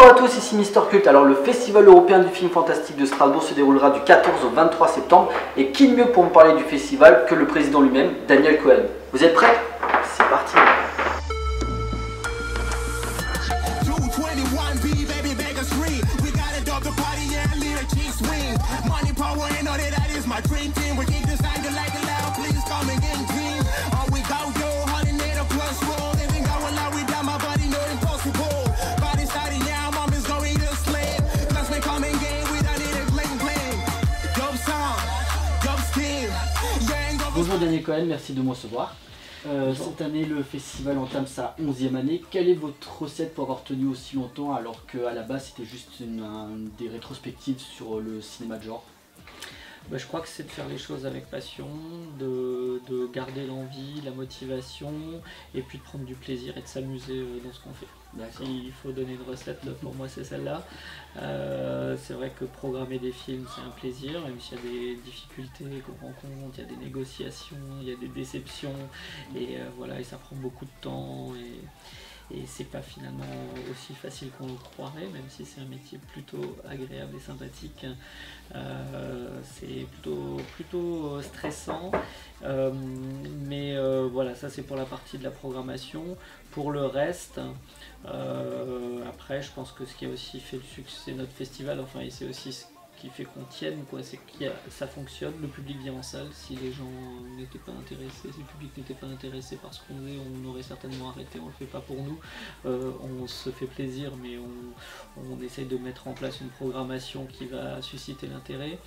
Bonjour à tous, ici Mister Cult. Alors le Festival européen du film fantastique de Strasbourg se déroulera du 14 au 23 septembre. Et qui de mieux pour me parler du festival que le président lui-même, Daniel Cohen. Vous êtes prêts? C'est parti. Bonjour Daniel Cohen, merci de me recevoir. Cette année, le festival entame sa 11e année. Quelle est votre recette pour avoir tenu aussi longtemps alors qu'à la base c'était juste des rétrospectives sur le cinéma de genre? Je crois que c'est de faire les choses avec passion, de garder l'envie, la motivation, et puis de prendre du plaisir et de s'amuser dans ce qu'on fait. S'il faut donner une recette, pour moi c'est celle-là. C'est vrai que programmer des films c'est un plaisir, même s'il y a des difficultés qu'on rencontre, il y a des négociations, il y a des déceptions, et voilà, et ça prend beaucoup de temps. Et c'est pas finalement aussi facile qu'on le croirait, même si c'est un métier plutôt agréable et sympathique. C'est plutôt stressant. Mais voilà, ça c'est pour la partie de la programmation. Pour le reste, après je pense que ce qui a aussi fait le succès de notre festival, enfin, et c'est aussi ce qui fait qu'on tienne, c'est que ça fonctionne, le public vient en salle. Si les gens n'étaient pas intéressés, si le public n'était pas intéressé par ce qu'on faisait, on aurait certainement arrêté, on le fait pas pour nous. On se fait plaisir, mais on essaye de mettre en place une programmation qui va susciter l'intérêt.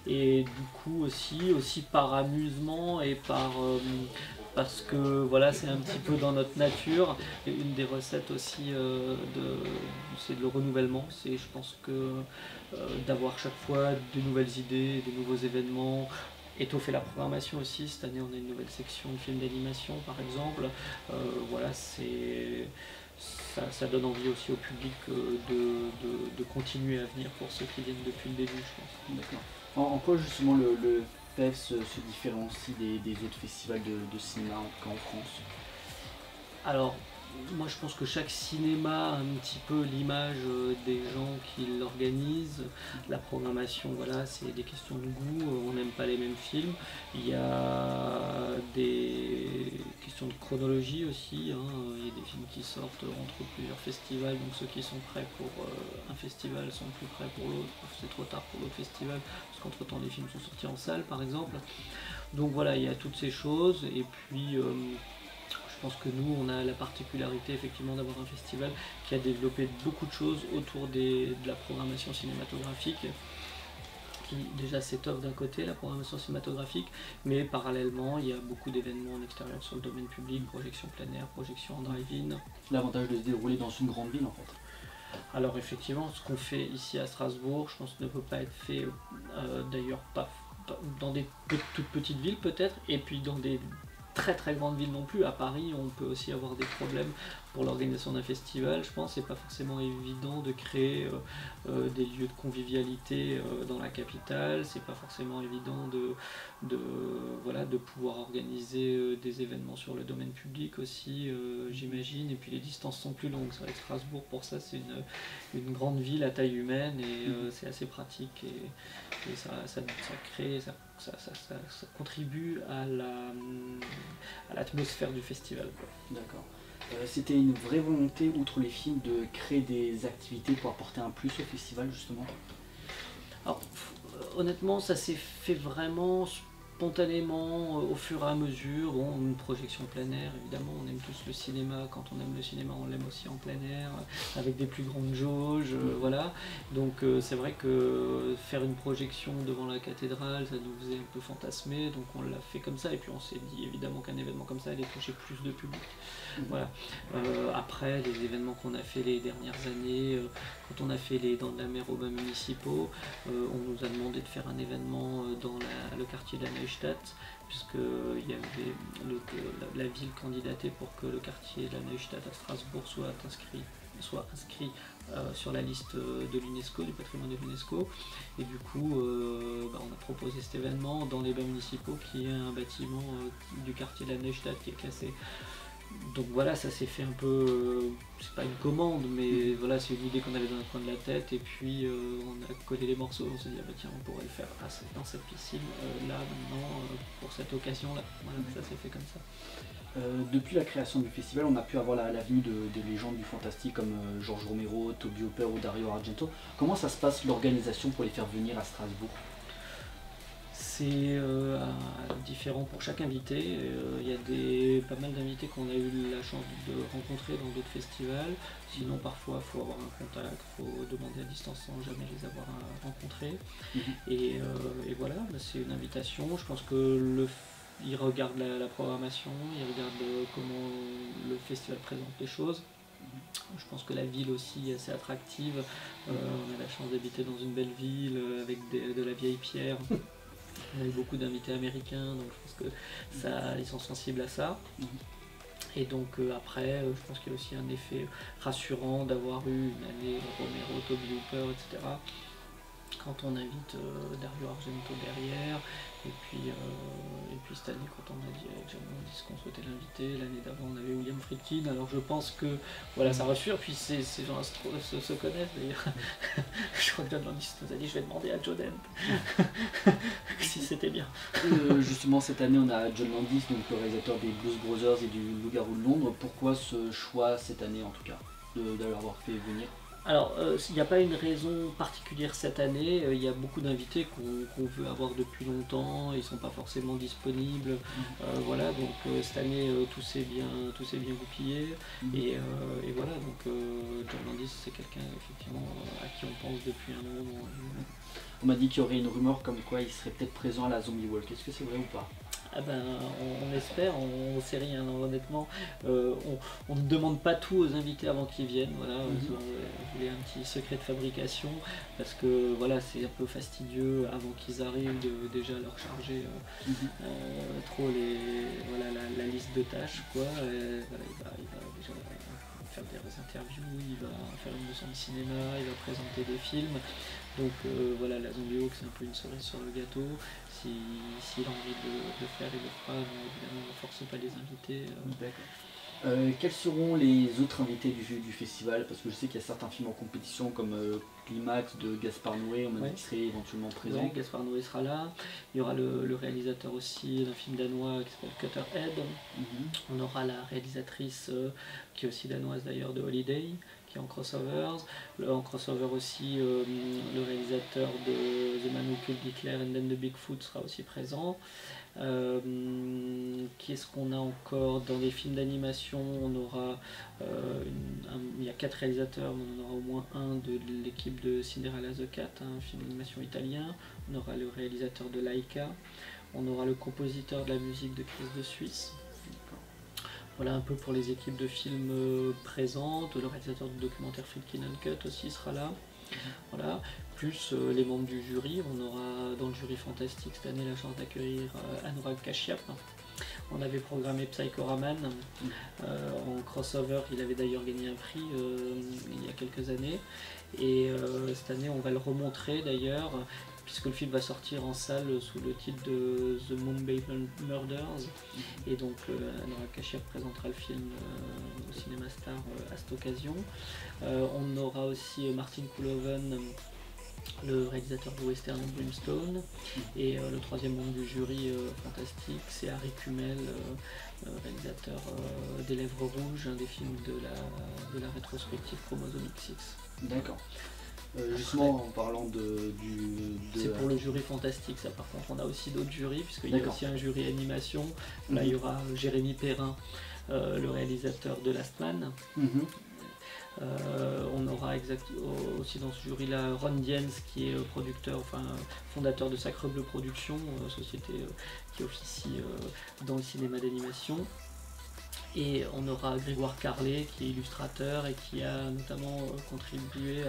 Et du coup aussi par amusement et parce que voilà, c'est un petit peu dans notre nature. Et une des recettes aussi, c'est le renouvellement. Je pense que d'avoir chaque fois de nouvelles idées, de nouveaux événements, étoffer la programmation aussi. Cette année, on a une nouvelle section de films d'animation, par exemple. Voilà, ça donne envie aussi au public de continuer à venir pour ceux qui viennent depuis le début, je pense. D'accord. En quoi justement le FEF se différencie des autres festivals de cinéma, en tout cas en France? Alors, moi je pense que chaque cinéma a un petit peu l'image des gens qui l'organisent. La programmation, voilà, c'est des questions de goût, on n'aime pas les mêmes films. Il y a des questions de chronologie aussi, hein. Il y a des films qui sortent entre plusieurs festivals, donc ceux qui sont prêts pour un festival sont plus prêts pour l'autre, c'est trop tard pour l'autre festival, parce qu'entre temps les films sont sortis en salle par exemple. Donc voilà, il y a toutes ces choses, et puis je pense que nous, on a la particularité effectivement d'avoir un festival qui a développé beaucoup de choses autour de la programmation cinématographique, qui déjà s'étoffe d'un côté, la programmation cinématographique, mais parallèlement, il y a beaucoup d'événements en extérieur sur le domaine public, projection plein air, projection en drive-in. L'avantage de se dérouler dans une grande ville en fait. Alors effectivement, ce qu'on fait ici à Strasbourg, je pense ne peut pas être fait d'ailleurs pas dans des toutes petites villes peut-être, et puis dans des très très grande ville non plus. À Paris, on peut aussi avoir des problèmes pour l'organisation d'un festival. Je pense que c'est pas forcément évident de créer des lieux de convivialité dans la capitale. C'est pas forcément évident de pouvoir organiser des événements sur le domaine public aussi, j'imagine. Et puis les distances sont plus longues. C'est vrai que Strasbourg, pour ça, c'est une grande ville à taille humaine, et c'est assez pratique, et ça crée, ça contribue à l'atmosphère du festival. D'accord. C'était une vraie volonté, outre les films, de créer des activités pour apporter un plus au festival justement? Alors, honnêtement, ça s'est fait vraiment spontanément, au fur et à mesure. Bon, une projection plein air, évidemment, on aime tous le cinéma. Quand on aime le cinéma, on l'aime aussi en plein air, avec des plus grandes jauges, voilà. Donc c'est vrai que faire une projection devant la cathédrale, ça nous faisait un peu fantasmer, donc on l'a fait comme ça, et puis on s'est dit évidemment qu'un événement comme ça allait toucher plus de public. Voilà. Après, les événements qu'on a fait les dernières années, quand on a fait les Dents de la Mer aux bains municipaux, on nous a demandé de faire un événement dans le quartier de la Neustadt, puisque la ville candidatait pour que le quartier de la Neustadt à Strasbourg soit inscrit sur la liste de l'UNESCO, du patrimoine de l'UNESCO. Et du coup, on a proposé cet événement dans les bains municipaux, qui est un bâtiment du quartier de la Neustadt qui est classé Donc voilà, ça s'est fait un peu, c'est pas une commande, mais voilà, c'est une idée qu'on avait dans un coin de la tête, et puis on a collé les morceaux, on s'est dit, ah bah tiens, on pourrait le faire dans cette piscine, là, maintenant, pour cette occasion-là. Voilà, ça s'est fait comme ça. Depuis la création du festival, on a pu avoir la venue de légendes du fantastique comme Georges Romero, Toby Hooper ou Dario Argento. Comment ça se passe l'organisation pour les faire venir à Strasbourg? C'est différent pour chaque invité. Il y a pas mal d'invités qu'on a eu la chance de rencontrer dans d'autres festivals. Sinon, parfois, il faut avoir un contact, il faut demander à distance sans jamais les avoir rencontrés. Et voilà, c'est une invitation. Je pense que ils regardent la programmation, ils regardent comment le festival présente les choses. Je pense que la ville aussi est assez attractive. On a la chance d'habiter dans une belle ville avec de la vieille pierre. On a eu beaucoup d'invités américains, donc je pense que ils sont sensibles à ça. Et donc après, je pense qu'il y a aussi un effet rassurant d'avoir eu une année Romero, Toby Hooper, etc. Quand on invite Dario Argento derrière, et puis cette année quand on a dit avec John Landis qu'on souhaitait l'inviter, l'année d'avant on avait William Friedkin, alors je pense que voilà, ça rassure, puis ces gens se connaissent d'ailleurs. Je crois que John Landis nous a dit je vais demander à Joe Dante si c'était bien. Justement cette année on a John Landis, donc le réalisateur des Blues Brothers et du Loup-garou de Londres. Pourquoi ce choix cette année en tout cas, d'avoir fait venir? Alors, il n'y a pas une raison particulière cette année, il y a beaucoup d'invités qu'on veut avoir depuis longtemps, ils ne sont pas forcément disponibles, voilà, donc cette année tout s'est bien goupillé, et voilà, donc John Landis c'est quelqu'un effectivement à qui on pense depuis un moment. On m'a dit qu'il y aurait une rumeur comme quoi il serait peut-être présent à la Zombie Walk, est-ce que c'est vrai ou pas? Ah ben, on espère, on sait rien, honnêtement. On ne demande pas tout aux invités avant qu'ils viennent. Voilà, je voulais un petit secret de fabrication parce que voilà, c'est un peu fastidieux avant qu'ils arrivent de déjà leur charger trop la liste de tâches, quoi. Voilà, il va déjà faire des interviews, il va faire une leçon de cinéma, il va présenter des films. Donc voilà, la Zombie Walk c'est un peu une cerise sur le gâteau. S'il a envie de le faire, il le fera. Mais évidemment, on ne force pas les invités. Quels seront les autres invités du festival? Parce que je sais qu'il y a certains films en compétition comme Climax de Gaspard Noé, on m'a dit qu'il serait éventuellement présent. Oui, Gaspard Noé sera là. Il y aura le réalisateur aussi d'un film danois qui s'appelle Cutterhead. On aura la réalisatrice qui est aussi danoise d'ailleurs de Holiday, qui est en crossovers. En crossover aussi, le réalisateur de The Man Who Killed Hitler and Then the Bigfoot sera aussi présent. Qu'est-ce qu'on a encore dans les films d'animation? On aura il y a 4 réalisateurs, mais on en aura au moins un de l'équipe de Cinderella the Cat, un film d'animation italien. On aura le réalisateur de Laika, on aura le compositeur de la musique de Chris de Suisse. Voilà un peu pour les équipes de films présentes. Le réalisateur du documentaire Friedkin Uncut aussi sera là. Voilà. Plus les membres du jury. On aura dans le jury fantastique cette année la chance d'accueillir Anurag Kashyap. On avait programmé Psycho Raman en crossover, il avait d'ailleurs gagné un prix il y a quelques années. Et cette année on va le remontrer d'ailleurs, puisque le film va sortir en salle sous le titre de The Mumbai Murders. Et donc Anurag Kashyap présentera le film au Cinéma Star à cette occasion. On aura aussi Martin Kulhoven, le réalisateur de Western Brimstone, et le troisième membre du jury fantastique, c'est Harry Kummel, réalisateur des Lèvres Rouges, un des films de la rétrospective Chromosomic 6. D'accord. Justement en parlant c'est pour le jury fantastique ça, par contre on a aussi d'autres jurys, puisqu'il y a aussi un jury animation. Là il y aura Jérémy Perrin, le réalisateur de Last Man. On aura aussi dans ce jury-là Ron Diens, qui est producteur, fondateur de Sacre Bleu Productions, société qui officie dans le cinéma d'animation. Et on aura Grégoire Carlet, qui est illustrateur et qui a notamment contribué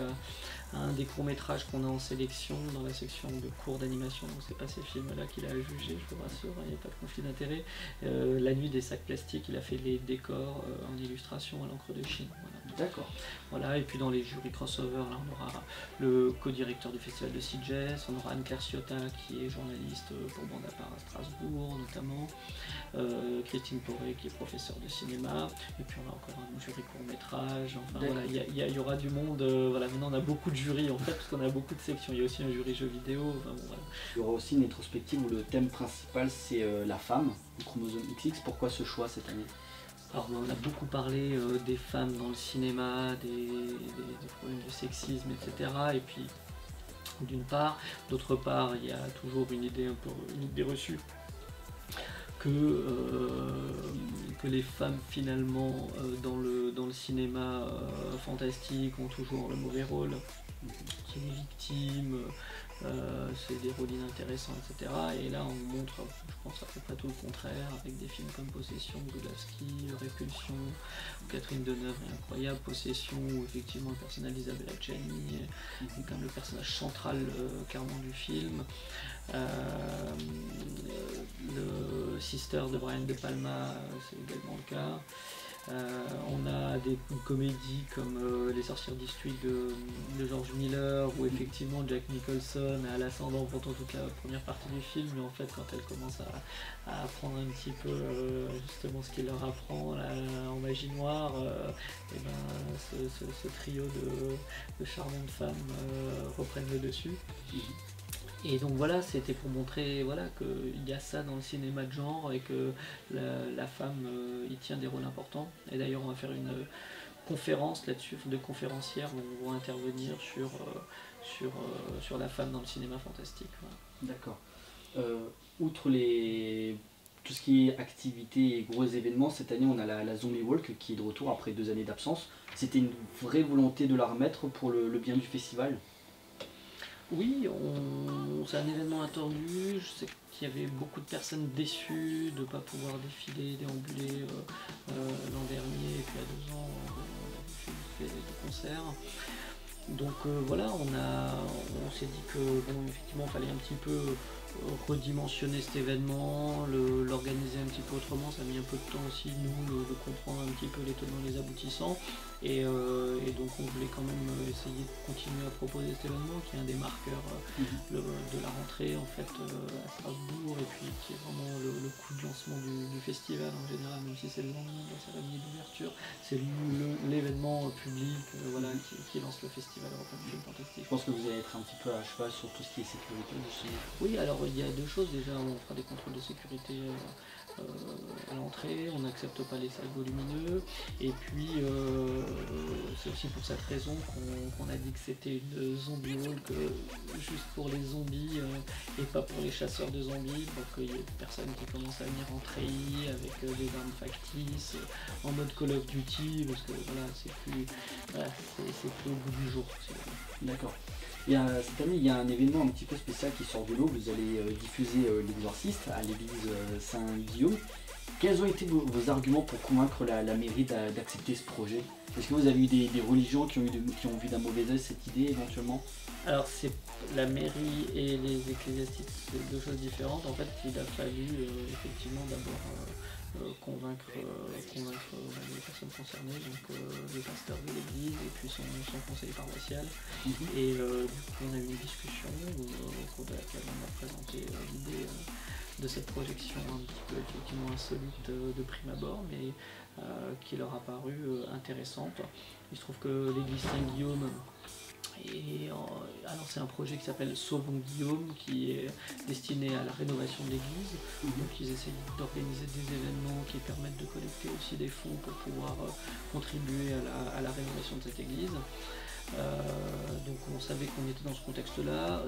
à un des courts-métrages qu'on a en sélection dans la section de cours d'animation. Donc c'est pas ces films-là qu'il a jugé, je vous rassure, il n'y a pas de conflit d'intérêt. La nuit des sacs plastiques, il a fait les décors en illustration à l'encre de Chine. Voilà. D'accord. Voilà, et puis dans les jurys crossover, là, on aura le co-directeur du festival de Sitges, on aura Anne-Claire Ciotat qui est journaliste pour Bande à part à Strasbourg notamment, Christine Poré qui est professeure de cinéma, et puis on a encore un jury court-métrage, enfin voilà, il y aura du monde, voilà, maintenant on a beaucoup de jurys en fait, parce qu'on a beaucoup de sections, il y a aussi un jury jeux vidéo, enfin, bon, voilà. Il y aura aussi une rétrospective où le thème principal c'est la femme, le chromosome XX, pourquoi ce choix cette année? Alors on a beaucoup parlé des femmes dans le cinéma, des problèmes de sexisme, etc. Et puis d'une part, d'autre part, il y a toujours une idée reçue que les femmes finalement dans le cinéma fantastique ont toujours le mauvais rôle, qui est victime. C'est des rôles inintéressants, etc. Et là, on montre, je pense, à peu près tout le contraire, avec des films comme Possession, Godowski, Répulsion, où Catherine Deneuve est incroyable, Possession, où effectivement le personnage d'Isabella Gianni est quand même le personnage central clairement du film. Le Sister de Brian De Palma, c'est également le cas. On a des comédies comme Les Sorcières d'Eastwick de George Miller, où effectivement Jack Nicholson a l'ascendant pendant toute la première partie du film, mais en fait quand elle commence à apprendre un petit peu justement ce qu'il leur apprend en magie noire, et ben, ce trio de charmantes femmes reprennent le dessus. Et donc voilà, c'était pour montrer voilà, qu'il y a ça dans le cinéma de genre et que la femme y tient des rôles importants. Et d'ailleurs on va faire une conférence là-dessus, de conférencières où on va intervenir sur la femme dans le cinéma fantastique. Voilà. D'accord. Outre tout ce qui est activité et gros événements, cette année on a la Zombie Walk qui est de retour après 2 années d'absence. C'était une vraie volonté de la remettre pour le bien du festival? Oui, c'est un événement attendu. Je sais qu'il y avait beaucoup de personnes déçues de ne pas pouvoir défiler, déambuler l'an dernier, et puis il y a 2 ans, on a fait des concerts. Donc voilà, on s'est dit que bon, effectivement, il fallait un petit peu redimensionner cet événement, l'organiser un petit peu autrement. Ça a mis un peu de temps aussi, nous, de comprendre un petit peu les tenants et les aboutissants. Et donc on voulait quand même essayer de continuer à proposer cet événement qui est un des marqueurs de la rentrée en fait à Strasbourg, et puis qui est vraiment le coup de lancement du festival en général, même si c'est le lendemain de la cérémonie d'ouverture, c'est l'événement public voilà, qui lance le festival européen du film fantastique. Je pense que vous allez être un petit peu à cheval sur tout ce qui est sécurité justement. Oui, alors il y a 2 choses, déjà on fera des contrôles de sécurité à l'entrée, on n'accepte pas les sacs volumineux, et puis c'est aussi pour cette raison qu'on a dit que c'était une zombie walk juste pour les zombies et pas pour les chasseurs de zombies, pour qu'il y ait des personnes qui commencent à venir en treillis avec des armes factices, en mode Call of Duty, parce que voilà, c'est plus au bout du jour. D'accord. Cette année, il y a un événement un petit peu spécial qui sort de l'eau. Vous allez diffuser L'Exorciste à l'église Saint-Guillaume. Quels ont été vos arguments pour convaincre la mairie d'accepter ce projet? Est-ce que vous avez eu des religions qui ont vu d'un mauvais œil cette idée éventuellement? Alors c'est la mairie et les ecclésiastiques, c'est 2 choses différentes. En fait, il a fallu effectivement d'abord convaincre les personnes concernées, donc le pasteur de l'église et puis son conseil paroissial. Et du coup on a eu une discussion au cours de laquelle on a présenté l'idée de cette projection un petit peu effectivement insolite de prime abord, mais qui leur a paru intéressante. Il se trouve que l'église Saint-Guillaume, alors c'est un projet qui s'appelle Sauvons Guillaume, qui est destiné à la rénovation de l'église. Donc ils essayent d'organiser des événements qui permettent de collecter aussi des fonds pour pouvoir contribuer à la rénovation de cette église. Donc on savait qu'on était dans ce contexte-là,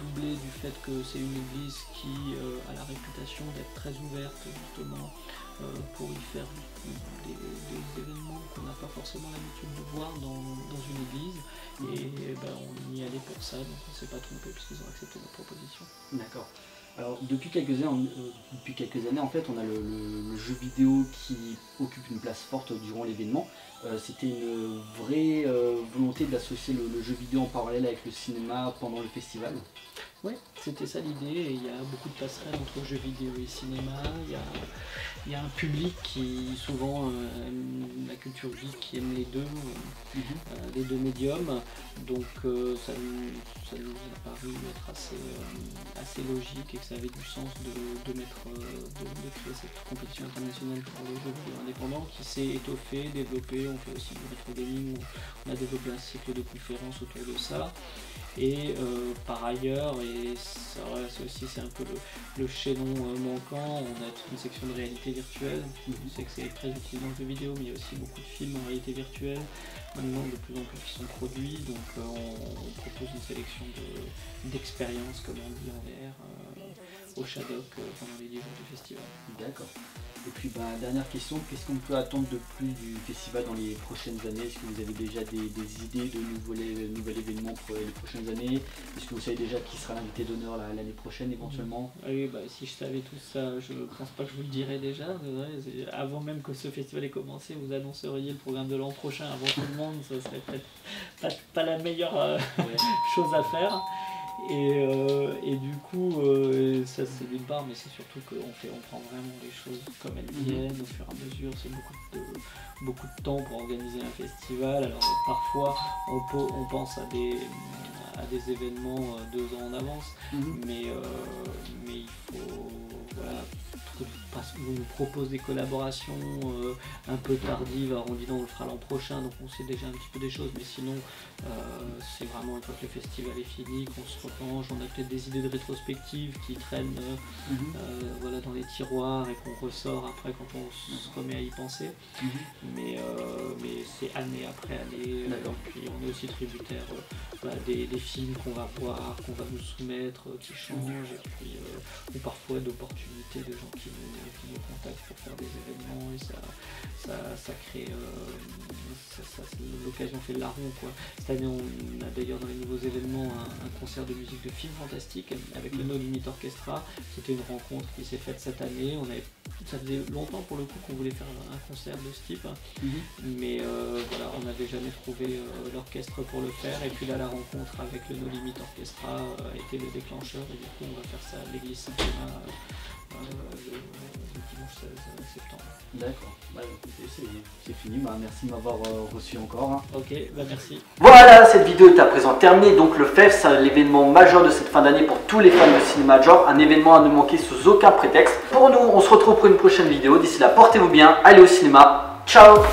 doublé du fait que c'est une église qui a la réputation d'être très ouverte justement pour y faire des événements qu'on n'a pas forcément l'habitude de voir dans une église, et on y allait pour ça, donc on ne s'est pas trompé puisqu'ils ont accepté notre proposition. D'accord. Alors depuis quelques années en fait on a le jeu vidéo qui occupe une place forte durant l'événement. C'était une vraie volonté d'associer le jeu vidéo en parallèle avec le cinéma pendant le festival? Ouais, c'était ça l'idée, et il y a beaucoup de passerelles entre jeux vidéo et cinéma, il y a un public qui souvent aime la culture geek, qui aime les deux médiums, donc ça nous a paru être assez logique et que ça avait du sens de créer cette compétition internationale pour les jeux vidéo indépendants qui s'est étoffée, développée. On fait aussi du rétro gaming, on a développé un cycle de conférences autour de ça. Et par ailleurs, et c'est un peu le chaînon manquant, on a toute une section de réalité virtuelle. Je sais que c'est très utile dans le jeu vidéo, mais il y a aussi beaucoup de films en réalité virtuelle, maintenant de plus en plus qui sont produits, donc on propose une sélection d'expériences, comme on dit en VR, au Shadok pendant les 10 jours du festival. D'accord. Et puis dernière question, qu'est-ce qu'on peut attendre de plus du festival dans les prochaines années? Est-ce que vous avez déjà des idées de nouveaux événements pour les prochaines années? Est-ce que vous savez déjà qui sera l'invité d'honneur l'année prochaine éventuellement? Oui, si je savais tout ça, je pense pas que je vous le dirais déjà. Avant même que ce festival ait commencé, vous annonceriez le programme de l'an prochain avant tout le monde, ça serait peut-être pas la meilleure chose à faire. Et du coup, ça c'est d'une part, mais c'est surtout qu'on prend vraiment les choses comme elles viennent au fur et à mesure. C'est beaucoup de temps pour organiser un festival. Alors parfois on pense à des événements 2 ans en avance, mais il faut on nous propose des collaborations un peu tardives. Alors on dit non, on le fera l'an prochain, donc on sait déjà un petit peu des choses, mais sinon c'est vraiment une fois que le festival est fini qu'on se repenche. On a peut-être des idées de rétrospective qui traînent dans les tiroirs et qu'on ressort après quand on se remet à y penser, mais c'est année après année, puis on est aussi tributaire des films qu'on va voir, qu'on va nous soumettre, qui changent, et puis ou parfois d'opportunités de gens qui nous contactent pour faire des événements, et ça crée l'occasion fait le larron, quoi. Cette année on a d'ailleurs dans les nouveaux événements un concert de musique de film fantastique avec le No Limit Orchestra. C'était une rencontre qui s'est faite cette année. Ça faisait longtemps pour le coup qu'on voulait faire un concert de ce type, mais on n'avait jamais trouvé l'orchestre pour le faire, et puis là la rencontre avec le No Limit Orchestra a été le déclencheur, et du coup on va faire ça à l'église Saint-Thomas le dimanche 16 septembre. D'accord, c'est fini, merci de m'avoir reçu encore. Ok, merci. Voilà, cette vidéo est à présent terminée. Donc le FEF, c'est l'événement majeur de cette fin d'année pour tous les fans de cinéma de genre, un événement à ne manquer sous aucun prétexte. Pour nous, on se retrouve pour une prochaine vidéo. D'ici là, portez-vous bien, allez au cinéma, ciao.